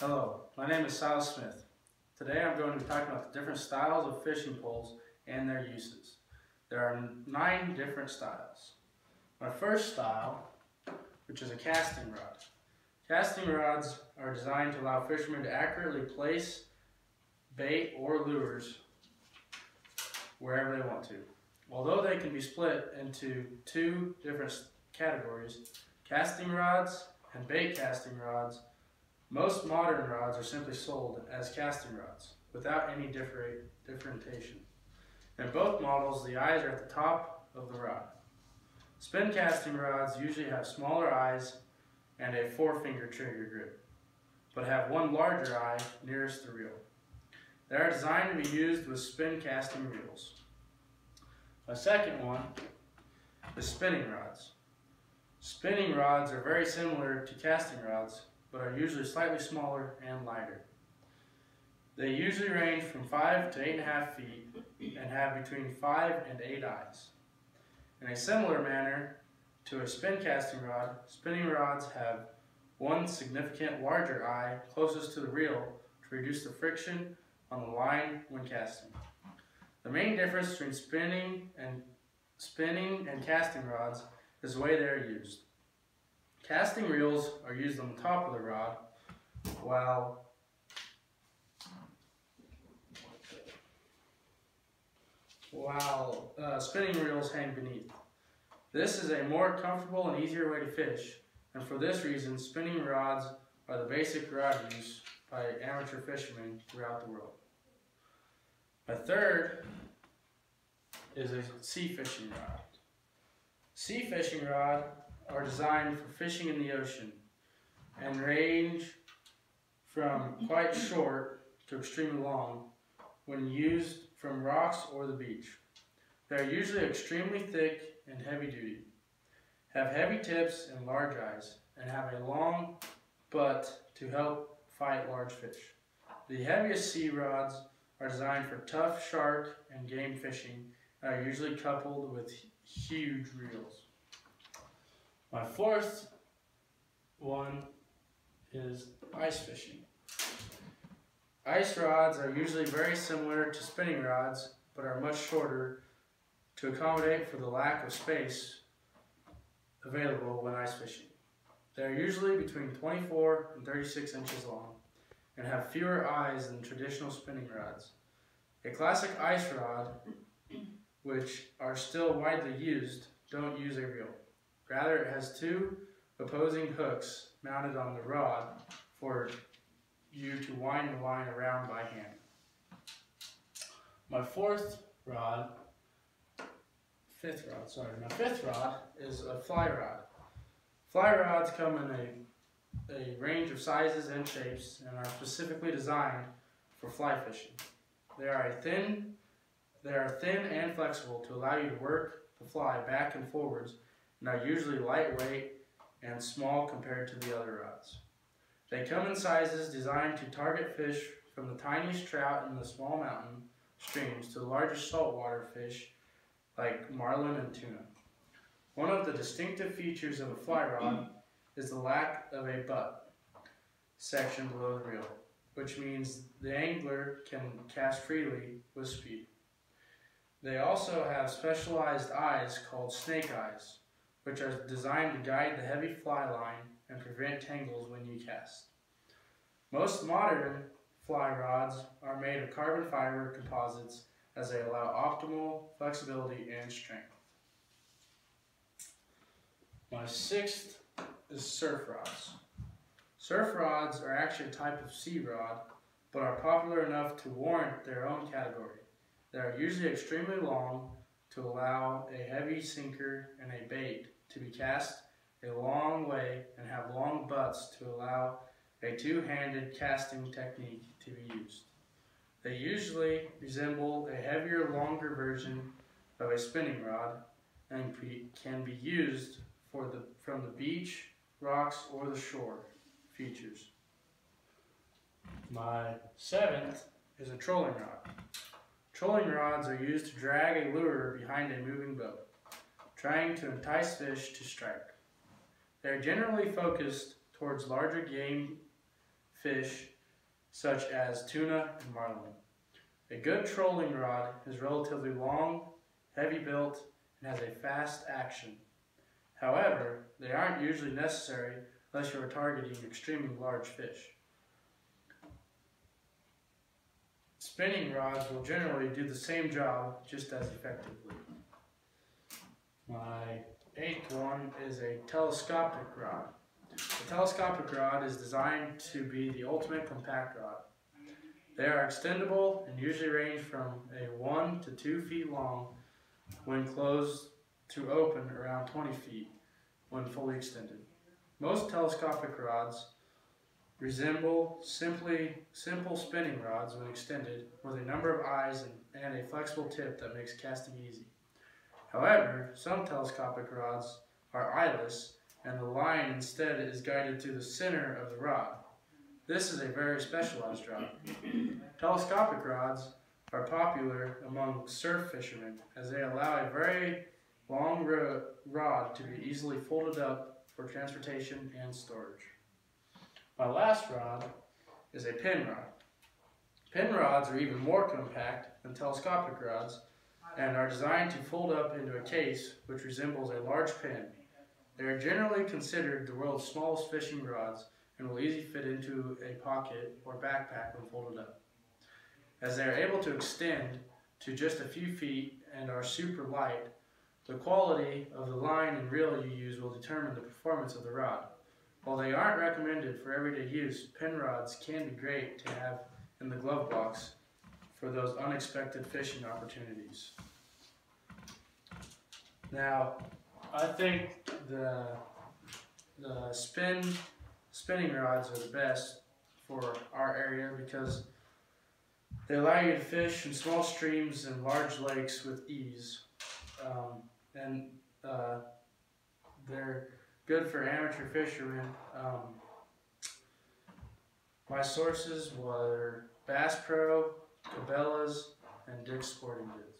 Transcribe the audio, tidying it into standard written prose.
Hello, my name is Silas Smith. Today I'm going to be talking about the different styles of fishing poles and their uses. There are 9 different styles. My first style, which is a casting rod. Casting rods are designed to allow fishermen to accurately place bait or lures wherever they want to. Although they can be split into 2 different categories, casting rods and bait casting rods, most modern rods are simply sold as casting rods, without any differentiation. In both models, the eyes are at the top of the rod. Spin casting rods usually have smaller eyes and a 4-finger trigger grip, but have one larger eye nearest the reel. They are designed to be used with spin casting reels. My second one is spinning rods. Spinning rods are very similar to casting rods, but are usually slightly smaller and lighter. They usually range from 5 to 8.5 feet and have between 5 and 8 eyes. In a similar manner to a spin casting rod, spinning rods have one significant larger eye closest to the reel to reduce the friction on the line when casting. The main difference between spinning and casting rods is the way they are used. Casting reels are used on the top of the rod, while spinning reels hang beneath. This is a more comfortable and easier way to fish, and for this reason, spinning rods are the basic rod use by amateur fishermen throughout the world. My third is a sea fishing rod. Sea fishing rod are designed for fishing in the ocean and range from quite short to extremely long when used from rocks or the beach. They are usually extremely thick and heavy duty, have heavy tips and large eyes, and have a long butt to help fight large fish. The heaviest sea rods are designed for tough shark and game fishing and are usually coupled with huge reels. My fourth one is ice fishing. Ice rods are usually very similar to spinning rods, but are much shorter to accommodate for the lack of space available when ice fishing. They are usually between 24 and 36 inches long and have fewer eyes than traditional spinning rods. A classic ice rod, which are still widely used, don't use a reel. Rather, it has 2 opposing hooks mounted on the rod for you to wind the line around by hand. My fifth rod is a fly rod. Fly rods come in a range of sizes and shapes and are specifically designed for fly fishing. They are thin and flexible to allow you to work the fly back and forwards, and are usually lightweight and small compared to the other rods. They come in sizes designed to target fish from the tiniest trout in the small mountain streams to the largest saltwater fish like marlin and tuna. One of the distinctive features of a fly rod is the lack of a butt section below the reel, which means the angler can cast freely with speed. They also have specialized eyes called snake eyes, which are designed to guide the heavy fly line and prevent tangles when you cast. Most modern fly rods are made of carbon fiber composites as they allow optimal flexibility and strength. My sixth is surf rods. Surf rods are actually a type of sea rod, but are popular enough to warrant their own category. They are usually extremely long to allow a heavy sinker and a bait to be cast a long way and have long butts to allow a 2-handed casting technique to be used. They usually resemble a heavier, longer version of a spinning rod and can be used from the beach, rocks, or the shore features. My seventh is a trolling rod. Trolling rods are used to drag a lure behind a moving boat, trying to entice fish to strike. They are generally focused towards larger game fish such as tuna and marlin. A good trolling rod is relatively long, heavy built, and has a fast action. However, they aren't usually necessary unless you are targeting extremely large fish. Spinning rods will generally do the same job just as effectively. My eighth one is a telescopic rod. A telescopic rod is designed to be the ultimate compact rod. They are extendable and usually range from a 1 to 2 feet long when closed to open around 20 feet when fully extended. Most telescopic rods resemble simple spinning rods when extended, with a number of eyes and a flexible tip that makes casting easy. However, some telescopic rods are eyeless, and the line instead is guided to the center of the rod. This is a very specialized rod. Telescopic rods are popular among surf fishermen as they allow a very long rod to be easily folded up for transportation and storage. My last rod is a pin rod. Pin rods are even more compact than telescopic rods and are designed to fold up into a case which resembles a large pin. They are generally considered the world's smallest fishing rods and will easily fit into a pocket or backpack when folded up. As they are able to extend to just a few feet and are super light, the quality of the line and reel you use will determine the performance of the rod. While they aren't recommended for everyday use, pin rods can be great to have in the glove box for those unexpected fishing opportunities. Now, I think the spinning rods are the best for our area because they allow you to fish in small streams and large lakes with ease. They're good for amateur fishermen. My sources were Bass Pro, Cabela's, and Dick's Sporting Goods.